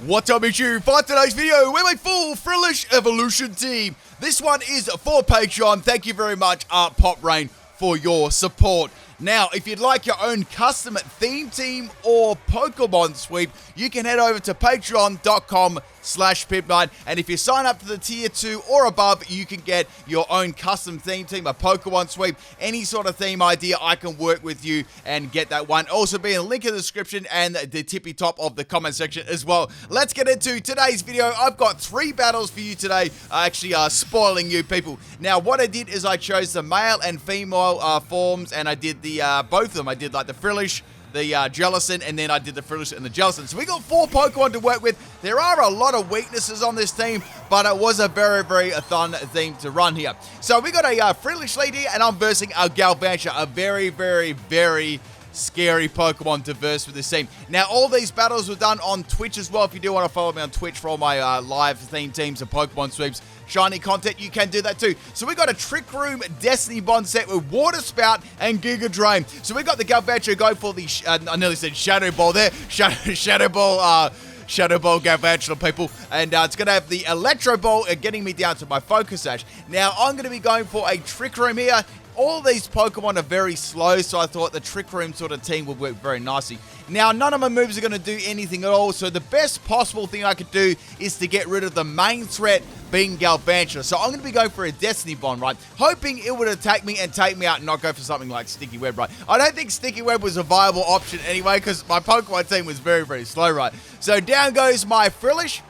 What's up, YouTube? For today's video, we're my full Frillish Evolution Team. This one is for Patreon. Thank you very much, Pop Rain, for your support. Now, if you'd like your own custom theme team or Pokemon sweep, you can head over to patreon.com/PIMPNITE, and if you sign up to the tier 2 or above, you can get your own custom theme team, a Pokemon sweep, any sort of theme idea. I can work with you and get that one. Also be a link in the description and the tippy top of the comment section as well. Let's get into today's video. I've got 3 battles for you today, actually spoiling you people. Now, what I did is I chose the male and female forms, and I did the both of them. I did like the Frillish, the Jellicent, and then I did the Frillish and the Jellicent. So we got 4 Pokemon to work with. There are a lot of weaknesses on this team, but it was a very, very fun theme to run here. So we got a Frillish lead here, and I'm versing a Galvantula, a very, very, very scary Pokemon to verse with this team. Now, all these battles were done on Twitch as well. If you do want to follow me on Twitch for all my live theme teams and Pokemon sweeps, shiny content, you can do that too. So we got a Trick Room Destiny Bond set with Water Spout and Giga Drain. So we got the Galvantula go for the, I nearly said Shadow Ball there, Shadow Ball Galvantula, people, and it's going to have the Electro Ball getting me down to my Focus Sash. Now, I'm going to be going for a Trick Room here. All these Pokemon are very slow, so I thought the Trick Room sort of team would work very nicely. Now, none of my moves are going to do anything at all, so the best possible thing I could do is to get rid of the main threat, being Galvantula. So I'm going to be going for a Destiny Bond, right? Hoping it would attack me and take me out and not go for something like Sticky Web, right? I don't think Sticky Web was a viable option anyway, because my Pokemon team was very, very slow, right? So down goes my Frillish.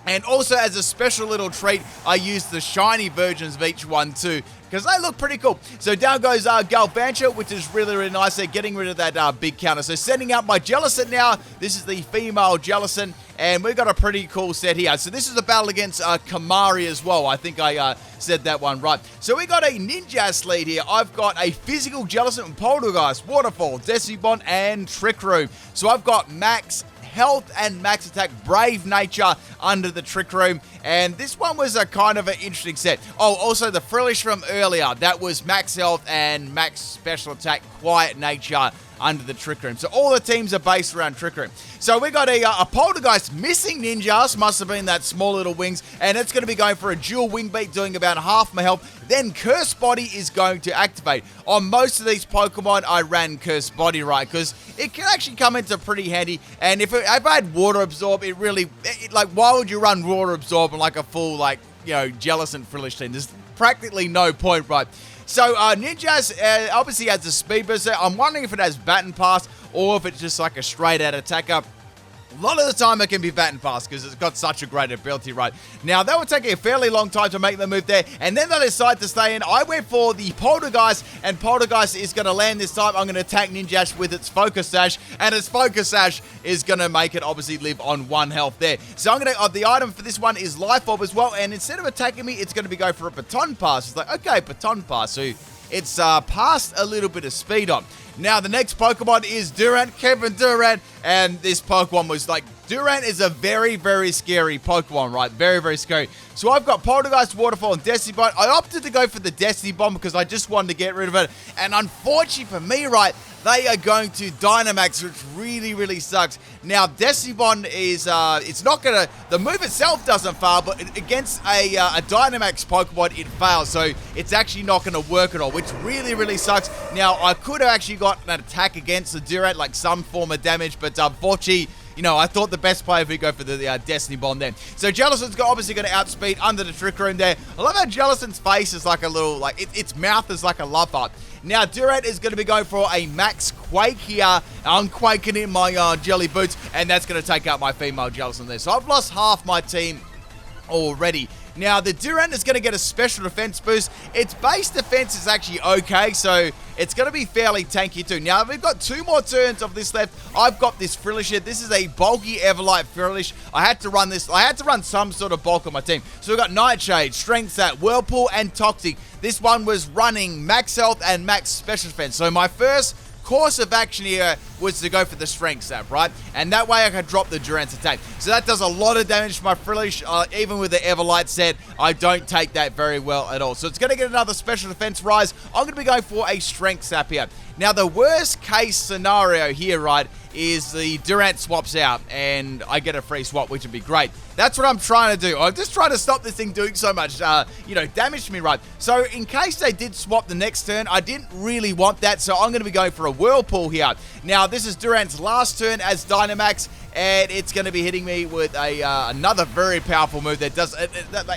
And also, as a special little treat, I used the shiny versions of each one too, because they look pretty cool. So down goes Galvantula, which is really, really nice. They're getting rid of that big counter. So sending out my Jellicent now. This is the female Jellicent, and we've got a pretty cool set here. So this is a battle against Kamari as well. I think I said that one right. So we got a Ninjask lead here. I've got a physical Jellicent and Poltergeist, Waterfall, Destiny Bond, and Trick Room. So I've got max health and max attack, brave nature under the Trick Room, and this one was a kind of an interesting set. Oh, also the Frillish from earlier, that was max health and max special attack, quiet nature under the Trick Room. So all the teams are based around Trick Room. So we got a Poltergeist missing Ninjas, must have been that small little wings, and it's going to be going for a dual wing beat, doing about half my health. Then Curse Body is going to activate. On most of these Pokemon, I ran Curse Body, right, because it can actually come into pretty handy. And if I had Water Absorb, it really, like, why would you run Water Absorb on like a full, like, you know, Jellicent Frillish team? There's practically no point, right? So, Ninjas obviously has a Speed Boost. I'm wondering if it has Baton Pass or if it's just like a straight-out attacker. A lot of the time it can be Baton Pass because it's got such a great ability, right? Now, that would take a fairly long time to make the move there, and then they decide to stay in. I went for the Poltergeist, and Poltergeist is going to land this time. I'm going to attack Ninjask with its Focus Sash, and its Focus Sash is going to make it obviously live on 1 health there. So I'm going to, the item for this one is Life Orb as well, and instead of attacking me, it's going to be go for a Baton Pass. It's like, okay, Baton Pass, so it's passed a little bit of speed on. Now, the next Pokemon is Durant, Kevin Durant, and this Pokemon was like, Durant is a very, very scary Pokemon, right? Very, very scary. So I've got Poltergeist, Waterfall, and Destiny Bond. I opted to go for the Destiny Bomb because I just wanted to get rid of it. And unfortunately for me, right, they are going to Dynamax, which really, really sucks. Now, Destiny Bond is, it's not going to, the move itself doesn't fail, but against a Dynamax Pokemon, it fails. So it's actually not going to work at all, which really, really sucks. Now, I could have actually got an attack against the Durant, like some form of damage, but unfortunately, you know, I thought the best play if we go for the Destiny Bomb then. So Jellicent's obviously going to outspeed under the Trick Room there. I love how Jellicent's face is like a little, like, its mouth is like a love heart. Now, Durant is going to be going for a Max Quake here. I'm quaking in my Jelly Boots, and that's going to take out my female Jellicent there. So I've lost half my team already. Now, the Durant is going to get a special defense boost. Its base defense is actually okay, so it's going to be fairly tanky too. Now, we've got 2 more turns of this left. I've got this Frillish here. This is a bulky Everlight Frillish. I had to run this. I had to run some sort of bulk on my team. So we've got Nightshade, Strength Sat, Whirlpool, and Toxic. This one was running max health and max special defense. So my first course of action here was to go for the Strength Sap, right? And that way I could drop the Durant's attack. So that does a lot of damage to my Frillish. Even with the Everlight set, I don't take that very well at all. So it's going to get another special defense rise. I'm going to be going for a Strength Sap here. Now, the worst case scenario here, right, is the Durant swaps out and I get a free swap, which would be great. That's what I'm trying to do. I'm just trying to stop this thing doing so much, damage to me, right? So in case they did swap the next turn, I didn't really want that, so I'm going to be going for a Whirlpool here. Now, this is Durant's last turn as Dynamax, and it's going to be hitting me with another very powerful move that does,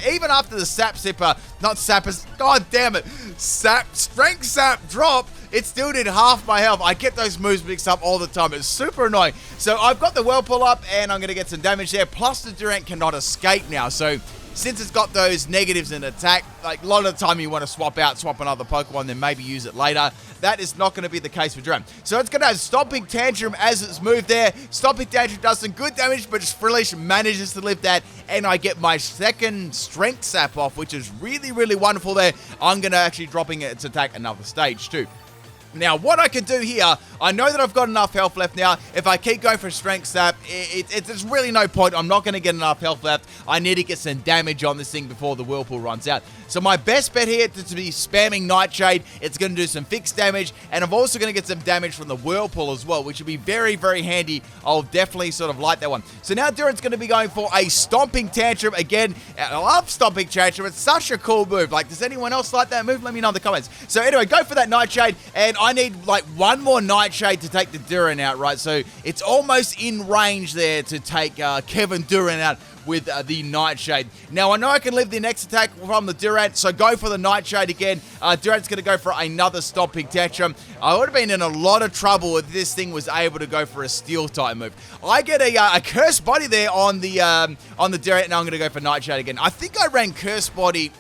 even after the Sap Sipper, not Sappers, god damn it, Strength Sap drop, it still did half my health. I get those moves mixed up all the time. It's super annoying. So I've got the Whirlpool up, and I'm going to get some damage there. Plus, the Durant cannot escape now. So since it's got those negatives in attack, like a lot of the time you want to swap another Pokemon, then maybe use it later. That is not going to be the case with Durant. So it's going to have Stomping Tantrum as its move there. Stomping Tantrum does some good damage, but just Frillish manages to live that, and I get my second Strength Sap off, which is really, really wonderful there. I'm going to actually dropping its attack another stage too. Now, what I can do here, I know that I've got enough health left now. If I keep going for Strength Sap, there's really no point. I'm not going to get enough health left. I need to get some damage on this thing before the Whirlpool runs out. So my best bet here is to be spamming Nightshade. It's going to do some fixed damage, and I'm also going to get some damage from the Whirlpool as well, which will be very, very handy. I'll definitely sort of like that one. So now Durant's going to be going for a Stomping Tantrum. Again, I love Stomping Tantrum. It's such a cool move. Like, does anyone else like that move? Let me know in the comments. So anyway, go for that Nightshade, and I need like one more Nightshade to take the Durant out, right? So it's almost in range there to take Kevin Durant out with the Nightshade. Now, I know I can live the next attack from the Durant, so go for the Nightshade again. Durant's going to go for another Stomping Tantrum. I would have been in a lot of trouble if this thing was able to go for a Steel-type move. I get a Curse Body there on the Durant, and I'm going to go for Nightshade again. I think I ran Curse Body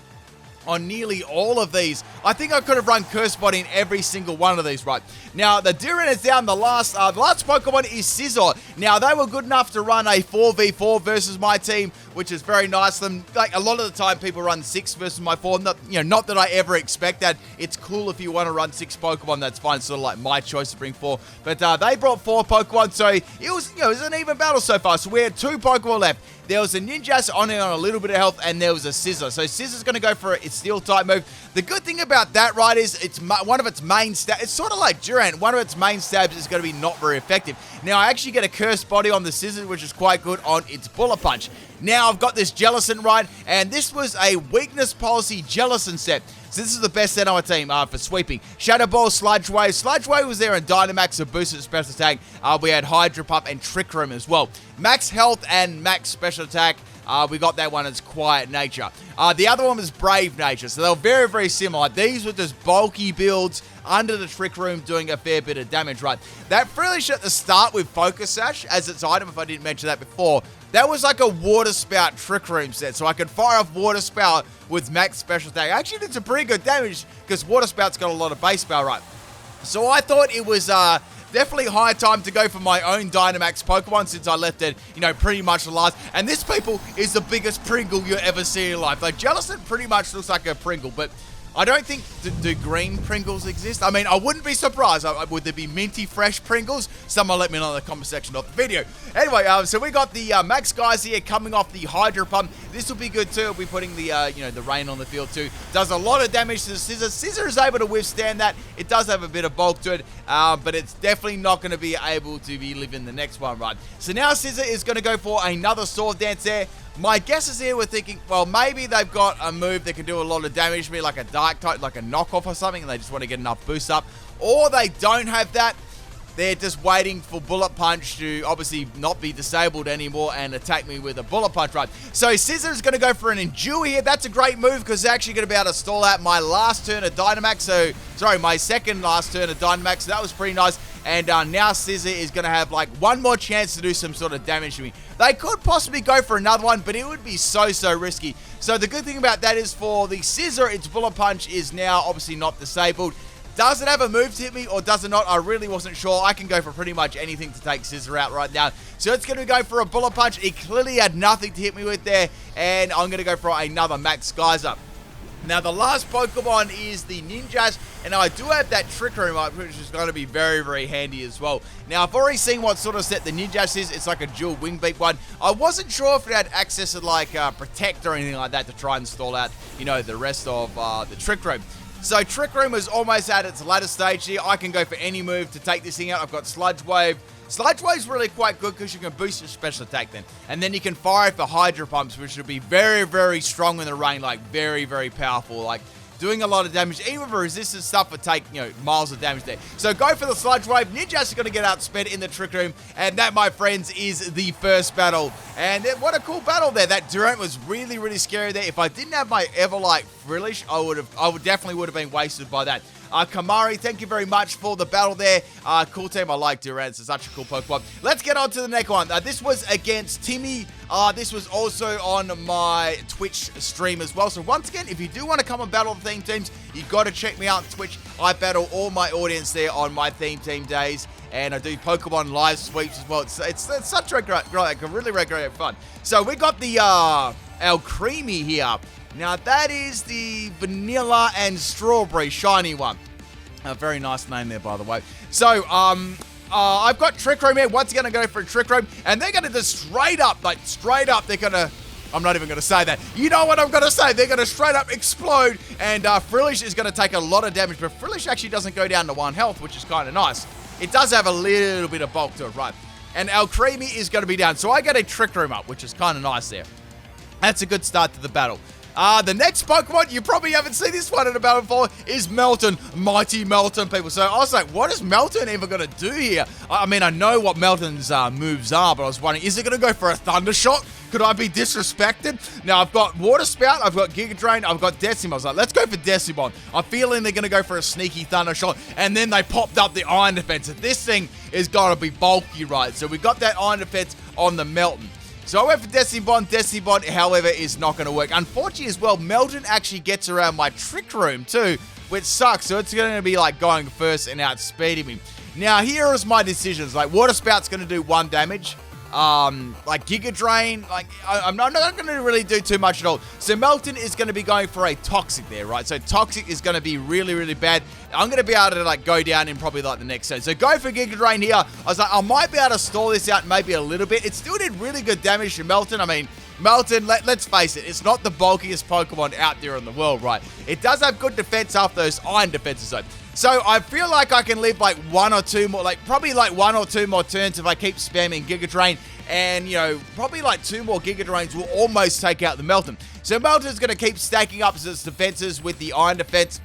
on nearly all of these. I think I could have run Curse Body in every single one of these, right? Now, the Durant is down. The last Pokemon is Scizor. Now, they were good enough to run a 4v4 versus my team, which is very nice. Like, a lot of the time, people run 6 versus my 4. Not that I ever expect that. It's cool if you want to run 6 Pokemon, that's fine. Sort of like my choice to bring 4. But they brought 4 Pokemon, so it was an even battle so far. So we had 2 Pokemon left. There was a Ninjask on a little bit of health, and there was a Scizor. So Scizzor's going to go for its Steel-type move. The good thing about that, right, is it's one of its main stabs. It's sort of like Durant. One of its main stabs is going to be not very effective. Now, I actually get a Curse Body on the Scizor, which is quite good on its Bullet Punch. Now, I've got this Jellicent, right, and this was a Weakness Policy Jellicent set. So this is the best set on my team for sweeping. Shadow Ball, Sludge Wave. Sludge Wave was there in Dynamax, a boosted special attack. We had Hydro Pump and Trick Room as well. Max Health and Max Special Attack. We got that one as Quiet Nature. The other one was Brave Nature. So they were very, very similar. These were just bulky builds under the Trick Room doing a fair bit of damage, right? That Frillish at the start with Focus Sash as its item, if I didn't mention that before, that was like a Water Spout Trick Room set. So I could fire off Water Spout with Max Special Attack. I actually did some pretty good damage because Water Spout's got a lot of base spell, right? So I thought it was definitely high time to go for my own Dynamax Pokemon since I left it, pretty much the last. And this, people, is the biggest Pringle you'll ever see in life. Like, Jellicent pretty much looks like a Pringle, but I don't think, do green Pringles exist? I mean, I wouldn't be surprised. Would there be minty fresh Pringles? Someone let me know in the comment section of the video. Anyway, so we got the Max guys here coming off the Hydro Pump. This will be good too. We'll be putting the, the rain on the field too. Does a lot of damage to the Scizor. Scizor is able to withstand that. It does have a bit of bulk to it, but it's definitely not going to be able to be living the next one, right? So now Scizor is going to go for another Sword Dance there. My guesses here were thinking, well, maybe they've got a move that can do a lot of damage to me, like a Dark type, like a knockoff or something, and they just want to get enough boost up. Or they don't have that. They're just waiting for Bullet Punch to obviously not be disabled anymore and attack me with a Bullet Punch, right? So Scizor is going to go for an Endure here. That's a great move because it's actually going to be able to stall out my last turn of Dynamax. My second last turn of Dynamax. So that was pretty nice. And now Scizor is going to have like one more chance to do some sort of damage to me. They could possibly go for another one, but it would be so risky. So the good thing about that is for the Scizor, its Bullet Punch is now obviously not disabled. Does it have a move to hit me or does it not? I really wasn't sure. I can go for pretty much anything to take Scizor out right now. So it's going to go for a Bullet Punch. It clearly had nothing to hit me with there. And I'm going to go for another Max Geyser. Now, the last Pokemon is the Ninjask, And I do have that Trick Room up, which is going to be very, very handy as well. Now, I've already seen what sort of set the Ninjas is. It's like a dual wing beat one. I wasn't sure if it had access to like Protect or anything like that to try and stall out, you know, the rest of the Trick Room. So Trick Room is almost at its latter stage here. I can go for any move to take this thing out. I've got Sludge Wave. Sludge Wave's really quite good because you can boost your special attack then. And then you can fire for Hydro Pumps, which will be very, very strong in the rain. Like, very, very powerful. Like, doing a lot of damage. Even with resistance stuff would take, you know, miles of damage there. So go for the Sludge Wave. Ninjas are going to get outsped in the Trick Room. And that, my friends, is the first battle. And what a cool battle there. That Durant was really, really scary there. If I didn't have my Everlight Frillish, I would definitely would have been wasted by that. Kamari, thank you very much for the battle there. Cool team. I like Durant. It's such a cool Pokemon. Let's get on to the next one. This was against Timmy. This was also on my Twitch stream as well. So once again, if you do want to come and battle the theme teams, you've got to check me out on Twitch. I battle all my audience there on my theme team days. And I do Pokemon live sweeps as well. It's such a great, like a really great fun. So we got the El Creamy here. Now, that is the vanilla and strawberry shiny one. A very nice name there, by the way. So, I've got Trick Room here. Once again, I'm going to go for a Trick Room. And they're going to just straight up, they're going to... I'm not even going to say that. You know what I'm going to say. They're going to straight up explode. And Frillish is going to take a lot of damage. But Frillish actually doesn't go down to 1 health, which is kind of nice. It does have a little bit of bulk to it, right? And El Creamy is going to be down. So I get a Trick Room up, which is kind of nice there. That's a good start to the battle. The next Pokemon, you probably haven't seen this one in a battle before, is Melton. Mighty Melton, people. So I was like, what is Melton even going to do here? I mean, I know what Melton's moves are, but I was wondering, is it going to go for a Thunder Shock? Could I be disrespected? Now, I've got Water Spout, I've got Giga Drain, I've got Decimon. I was like, let's go for Decimon. I'm feeling they're going to go for a sneaky Thunder Shock, and then they popped up the Iron Defense. This thing is going to be bulky, right? So we got that Iron Defense on the Melton. So I went for Decibon. Decibon, however, is not going to work. Unfortunately as well, Melton actually gets around my Trick Room too, which sucks. So it's going to be like going first and outspeeding me. Now, here is my decisions. Like, Water Spout's going to do 1 damage. Like Giga Drain, like I'm not going to really do too much at all. So Melton is going to be going for a Toxic there, right? So Toxic is going to be really, really bad. I'm going to be able to like go down in probably like the next turn. So go for Giga Drain here. I was like, I might be able to stall this out maybe a little bit. It still did really good damage to Melton. I mean, Melton, let's face it, it's not the bulkiest Pokemon out there in the world, right? It does have good defense after those Iron defenses though. So I feel like I can live like 1 or 2 more, like probably like 1 or 2 more turns if I keep spamming Giga Drain. And, you know, probably like 2 more Giga Drains will almost take out the Melton. So Melton's going to keep stacking up its defenses with the Iron Defense.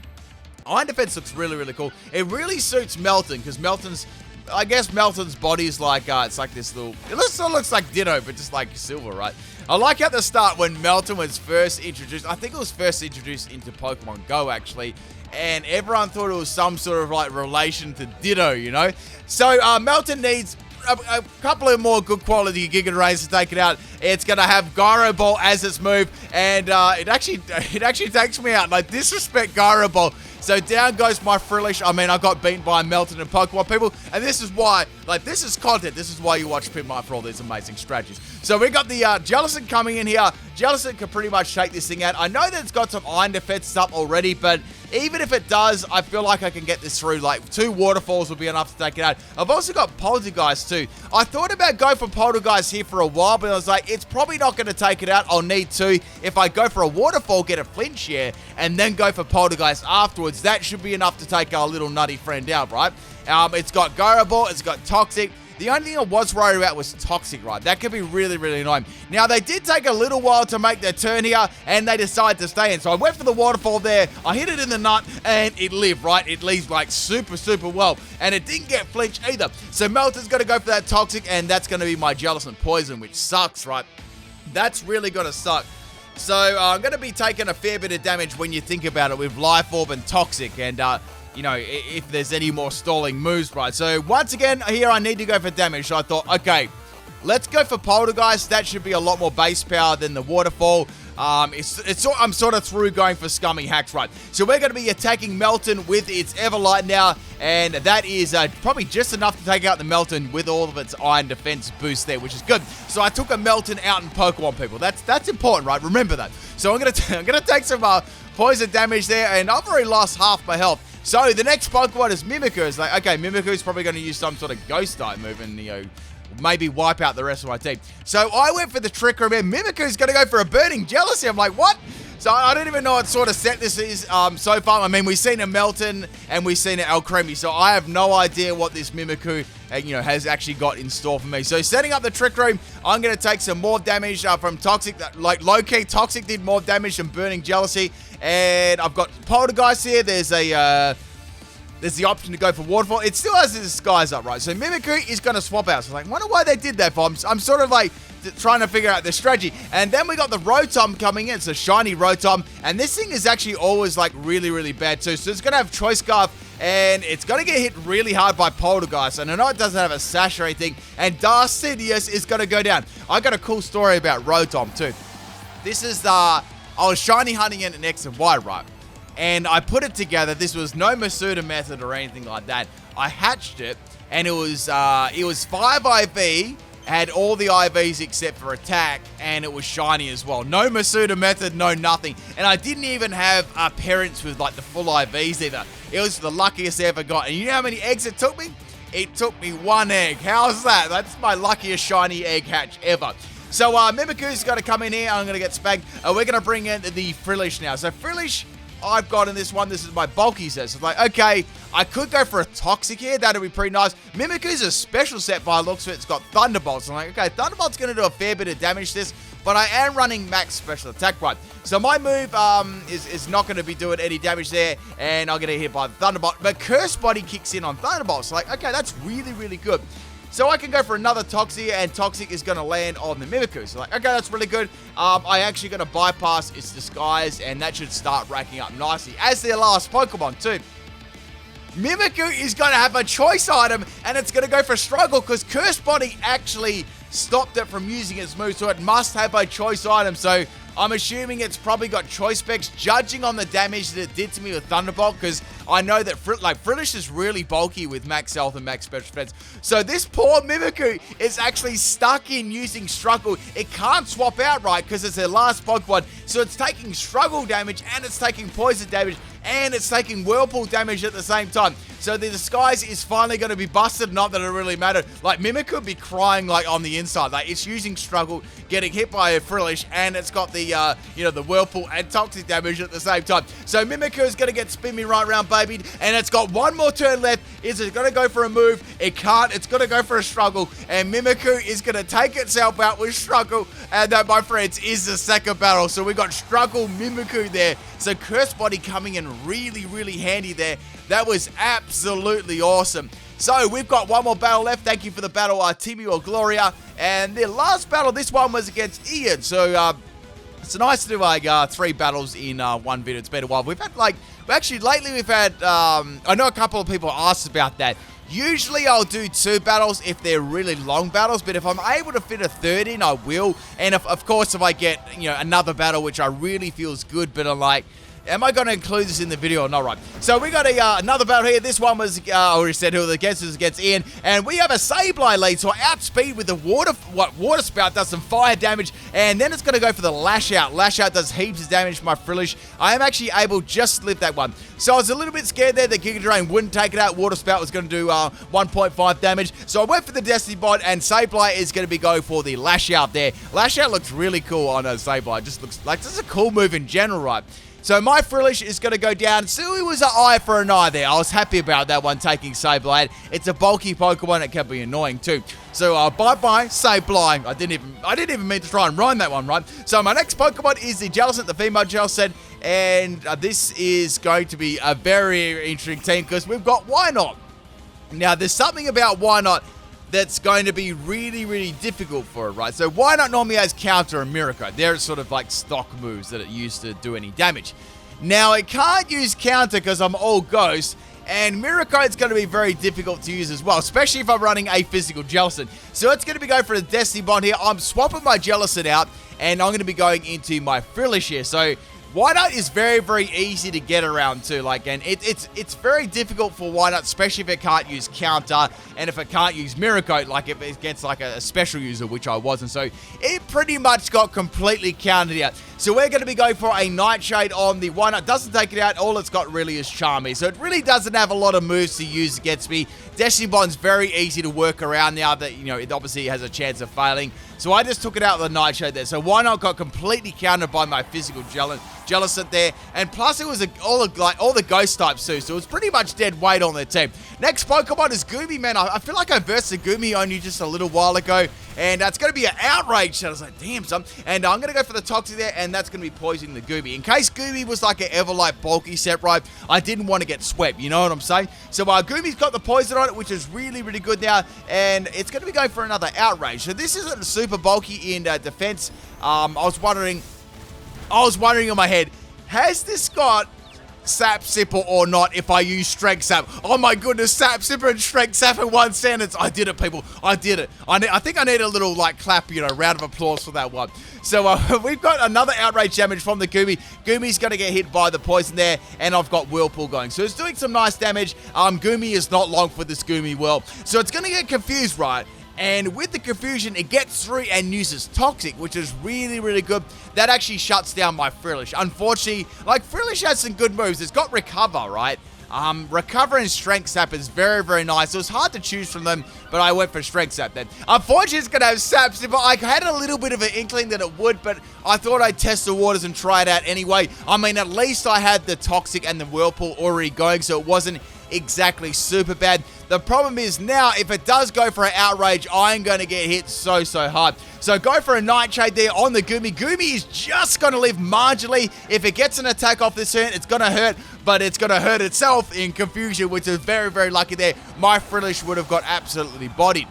Iron Defense looks really, really cool. It really suits Melton because Melton's, I guess Melton's body is like, it's like this little, it looks like Ditto, but just like silver, right? I like at the start when Melton was first introduced. I think it was first introduced into Pokemon Go, actually. And everyone thought it was some sort of like relation to Ditto, you know? So Melton needs a couple of more good quality Giga Drains to take it out. It's going to have Gyro Ball as its move. And it actually takes me out. Like, disrespect Gyro Ball. So down goes my Frillish. I mean, I got beaten by Melton and Pokemon, people. And this is why, like, this is content. This is why you watch PIMPNITE for all these amazing strategies. So we got the Jellicent coming in here. Jellicent can pretty much take this thing out. I know that it's got some Iron Defense up already, but even if it does, I feel like I can get this through. Like, 2 Waterfalls will be enough to take it out. I've also got Poltergeist too. I thought about going for Poltergeist here for a while, but I was like, it's probably not going to take it out. I'll need 2. If I go for a Waterfall, get a flinch here, and then go for Poltergeist afterwards, that should be enough to take our little nutty friend out, right? It's got Gyro Ball, it's got Toxic. The only thing I was worried about was Toxic, right? That could be really, really annoying. Now, they did take a little while to make their turn here, and they decided to stay in. So I went for the Waterfall there. I hit it in the nut, and it lived, right? It leaves, like, super, super well. And it didn't get flinch either. So Melton's going to go for that Toxic, and that's going to be my Jellicent Poison, which sucks, right? That's really going to suck. So I'm going to be taking a fair bit of damage when you think about it with Life Orb and Toxic, and you know, if there's any more stalling moves, right? So once again, here I need to go for damage. So I thought, okay, let's go for Poltergeist. That should be a lot more base power than the Waterfall. I'm sort of through going for Scummy Hacks, right? So we're going to be attacking Melton with its Everlight now, and that is probably just enough to take out the Melton with all of its Iron Defense boost there, which is good. So I took a Melton out in Pokemon, people. That's important, right? Remember that. So I'm gonna take some poison damage there, and I've already lost half my health. So the next Pokemon is Mimikyu. It's like, okay, Mimikyu's probably going to use some sort of ghost type move and, maybe wipe out the rest of my team. So I went for the Trick Room, and Mimikyu's going to go for a Burning Jealousy. I'm like, what? So I don't even know what sort of set this is so far. I mean, we've seen a Melton and we've seen an Alcremie, so I have no idea what this Mimikyu, has actually got in store for me. So setting up the Trick Room, I'm going to take some more damage from Toxic. Like low-key, Toxic did more damage than Burning Jealousy. And I've got Poltergeist here. There's the option to go for Waterfall. It still has the disguise up, right? So Mimikyu is going to swap out. So I wonder why they did that for. I'm sort of like trying to figure out the strategy. And then we got the Rotom coming in. It's a shiny Rotom. And this thing is actually always like really, really bad too. So it's going to have Choice Scarf. And it's going to get hit really hard by Poltergeist. And I know it doesn't have a sash or anything. And Darth Sidious is going to go down. I got a cool story about Rotom too. This is I was shiny hunting it in X and Y, right? And I put it together. This was no Masuda method or anything like that. I hatched it, and it was 5 IV, had all the IVs except for attack, and it was shiny as well. No Masuda method, no nothing. And I didn't even have parents with like the full IVs either. It was the luckiest I ever got. And you know how many eggs it took me? It took me 1 egg. How's that? That's my luckiest shiny egg hatch ever. So Mimikyu's got to come in here. I'm going to get spanked. We're going to bring in the Frillish now. So Frillish, I've got in this one. This is my bulky set. So it's like, okay, I could go for a Toxic here. That'd be pretty nice. Mimikyu's a special set by the looks of it. It's got Thunderbolts. I'm like, okay, Thunderbolt's going to do a fair bit of damage to this, but I am running max special attack, right? So my move is not going to be doing any damage there, and I'll get hit by the Thunderbolt. But Curse Body kicks in on Thunderbolts. So like, okay, that's really, really good. So I can go for another Toxic, and Toxic is going to land on the Mimikyu. So like, okay, that's really good. I actually going to bypass its disguise, and that should start racking up nicely. As their last Pokemon, too. Mimikyu is going to have a choice item, and it's going to go for Struggle, because Curse Body actually stopped it from using its move, so it must have a choice item. So I'm assuming it's probably got choice specs, judging on the damage that it did to me with Thunderbolt, because I know that Frillish is really bulky with max health and max special defense. So this poor Mimikyu is actually stuck in using Struggle. It can't swap out, right, because it's their last Pokemon. So it's taking Struggle damage, and it's taking Poison damage, and it's taking Whirlpool damage at the same time. So the disguise is finally going to be busted, not that it really mattered. Like, Mimikyu could be crying, like, on the inside. Like, it's using Struggle, getting hit by a Frillish, and it's got the, the Whirlpool and Toxic damage at the same time. So Mimikyu is going to get spin me right around, baby, and it's got one more turn left. Is it going to go for a move? It can't. It's going to go for a Struggle, and Mimikyu is going to take itself out with Struggle, and that, my friends, is the second battle. So we got Struggle, Mimikyu there. So Curse Body coming in really, really handy there. That was absolutely awesome. So we've got one more battle left. Thank you for the battle, Timmy or Gloria. And the last battle, this one was against Ian. So it's nice to do like 3 battles in one video. It's been a while. We've had lately we've had, I know a couple of people asked about that. Usually I'll do 2 battles if they're really long battles, but if I'm able to fit a 3rd in, I will. And of course, if I get, another battle which I really feels good, but I'm like, am I going to include this in the video or not, right? So we got another battle here. This one was, I already said who the against is against Ian. And we have a Sableye lead, so I outspeed with the Water Spout does some fire damage. And then it's going to go for the Lash Out. Lash Out does heaps of damage to my Frillish. I am actually able just to live that one. So I was a little bit scared there that Giga Drain wouldn't take it out. Water Spout was going to do 1.5 damage. So I went for the Destiny Bond, and Sableye is going to be going for the Lash Out there. Lash Out looks really cool on a Sableye. It just looks like this is a cool move in general, right? So my Frillish is going to go down. So it was an eye for an eye there. I was happy about that one taking Sableye. It's a bulky Pokemon. It can be annoying too. So bye-bye, Sableye. I didn't even mean to try and rhyme that one, right? So my next Pokemon is the Jellicent, the female Jellicent. And this is going to be a very interesting team because we've got Wynot. Now, there's something about Wynot that's going to be really, really difficult for it, right? So Wynot normally has Counter and Miracle. They're sort of like stock moves that it used to do any damage. Now, it can't use Counter because I'm all Ghost, and Miracle is going to be very difficult to use as well, especially if I'm running a physical Jellicent. So it's going to be going for the Destiny Bond here. I'm swapping my Jellicent out, and I'm going to be going into my Frillish here. So Whiteout is very, very easy to get around too, like, and it's very difficult for Whiteout, especially if it can't use counter, and if it can't use Mirror Coat, like if it gets like a special user, which I wasn't, so it pretty much got completely countered out. So we're going to be going for a Nightshade on the Whiteout. Doesn't take it out, all it's got really is Charmy, so it really doesn't have a lot of moves to use against me. Destiny Bond's very easy to work around now that, you know, it obviously has a chance of failing. So I just took it out with the Nightshade there. So Whiteout got completely countered by my physical Jellicent there. And plus it was all the ghost types too. So it was pretty much dead weight on their team. Next Pokemon is Goomy, man. I feel like I versed a Goomy only just a little while ago. And that's going to be an Outrage. So I was like, damn, son. And I'm going to go for the Toxic there. And that's going to be poisoning the Goomy. In case Goomy was like an Everlight bulky set, right? I didn't want to get swept. You know what I'm saying? So Goomy's got the poison on it, which is really, really good now. And it's going to be going for another Outrage. So this isn't super bulky in defense. I was wondering in my head, has this got Sap Sipper or not if I use Strength Sap? Oh my goodness, Sap Sipper and Strength Sap in one sentence. I did it, people. I did it. I think I need a little, like, clap, you know, round of applause for that one. So we've got another Outrage damage from the Goomy. Goomy's going to get hit by the poison there, and I've got Whirlpool going. So it's doing some nice damage. Goomy is not long for this Goomy Whirl. So it's going to get confused, right? And with the confusion, it gets through and uses Toxic, which is really, really good. That actually shuts down my Frillish. Unfortunately, like, Frillish has some good moves. It's got Recover, right? Recover and Strength Sap is very, very nice. It was hard to choose from them, but I went for Strength Sap then. Unfortunately, it's going to have Sap Sipper. I had a little bit of an inkling that it would, but I thought I'd test the waters and try it out anyway. I mean, at least I had the Toxic and the Whirlpool already going, so it wasn't exactly super bad. The problem is now, if it does go for an Outrage, I'm going to get hit so hard. So go for a Nightshade there on the Goomy. Goomy is just going to live marginally. If it gets an attack off this turn, it's going to hurt, but it's going to hurt itself in confusion, which is very, very lucky there. My Frillish would have got absolutely bodied.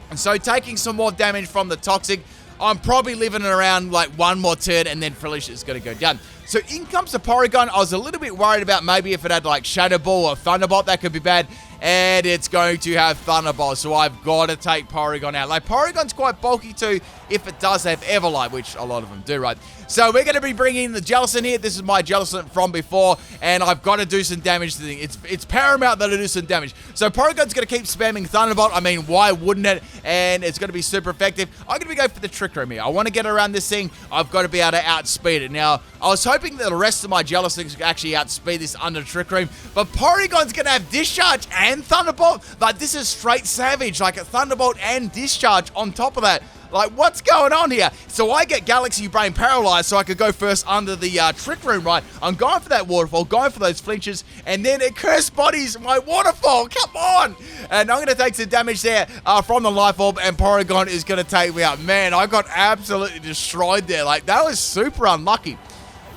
And so taking some more damage from the Toxic, I'm probably living around like one more turn, and then Frillish is going to go down. So in comes the Porygon. I was a little bit worried about maybe if it had like Shadow Ball or Thunderbolt, that could be bad. And it's going to have Thunderbolt, so I've got to take Porygon out. Like, Porygon's quite bulky too if it does have Everlight, which a lot of them do, right? So we're going to be bringing in the Jellicent here. This is my Jellicent from before, and I've got to do some damage to the thing. It's paramount that I do some damage. So Porygon's going to keep spamming Thunderbolt. I mean, why wouldn't it? And it's going to be super effective. I'm going to be going for the Trick Room here. I want to get around this thing. I've got to be able to outspeed it. Now, I was hoping that the rest of my Jellicents could actually outspeed this under Trick Room, but Porygon's going to have Discharge and Thunderbolt. Like, this is straight savage. Like, a Thunderbolt and Discharge on top of that. Like, what's going on here? So I get Galaxy Brain paralyzed so I could go first under the Trick Room, right? I'm going for that Waterfall, going for those flinches, and then it curse bodies my Waterfall. Come on! And I'm going to take some damage there from the Life Orb, and Porygon is going to take me out. Man, I got absolutely destroyed there. Like, that was super unlucky.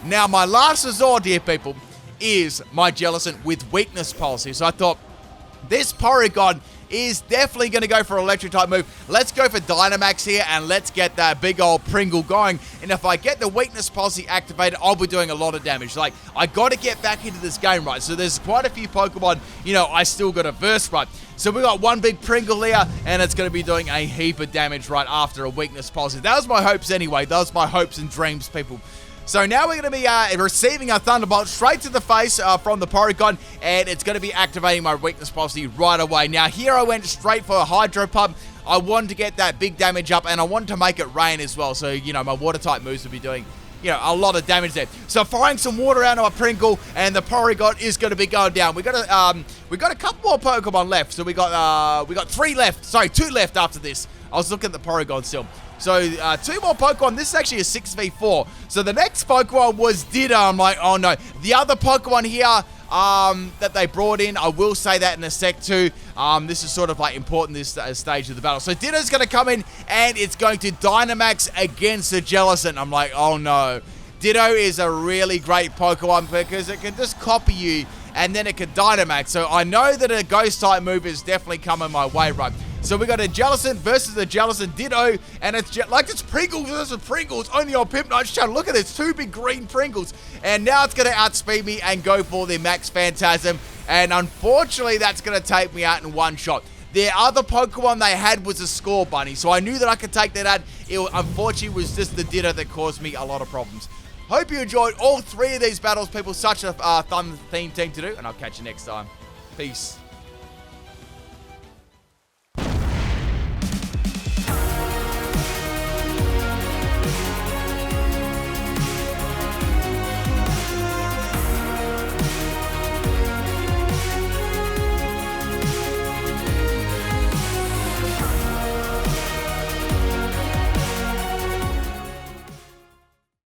Now, my last resort here, people, is my Jellicent with Weakness Policy. So I thought, this Porygon is definitely going to go for an electric type move. Let's go for Dynamax here, and let's get that big old Pringle going. And if I get the Weakness Policy activated, I'll be doing a lot of damage. Like, I got to get back into this game, right? So there's quite a few Pokemon, you know, I still got a verse, right? So we got one big Pringle here, and it's going to be doing a heap of damage right after a Weakness Policy. That was my hopes anyway. That was my hopes and dreams, people. So now we're going to be receiving a Thunderbolt straight to the face from the Porygon, and it's going to be activating my Weakness Policy right away. Now, here I went straight for a Hydro Pump. I wanted to get that big damage up, and I wanted to make it rain as well. So, you know, my Water-type moves would be doing, you know, a lot of damage there. So firing some water out of my Pringle, and the Porygon is going to be going down. We got a couple more Pokemon left. So we got 3 left. Sorry, 2 left after this. I was looking at the Porygon still. So, 2 more Pokemon. This is actually a 6v4. So, the next Pokemon was Ditto. I'm like, oh no. The other Pokemon here that they brought in, I will say that in a sec too. This is sort of like important this stage of the battle. So, Ditto's going to come in, and it's going to Dynamax against the Jellicent. I'm like, oh no. Ditto is a really great Pokemon because it can just copy you, and then it can Dynamax. So, I know that a Ghost-type move is definitely coming my way, right? So we got a Jellicent versus a Jellicent Ditto, and it's Pringles versus Pringles, only on PIMPNITE's channel. Look at this, 2 big green Pringles. And now it's going to outspeed me and go for the Max Phantasm, and unfortunately that's going to take me out in one shot. The other Pokemon they had was a Score Bunny, so I knew that I could take that out. It unfortunately was just the Ditto that caused me a lot of problems. Hope you enjoyed all 3 of these battles, people. Such a fun theme team to do, and I'll catch you next time. Peace.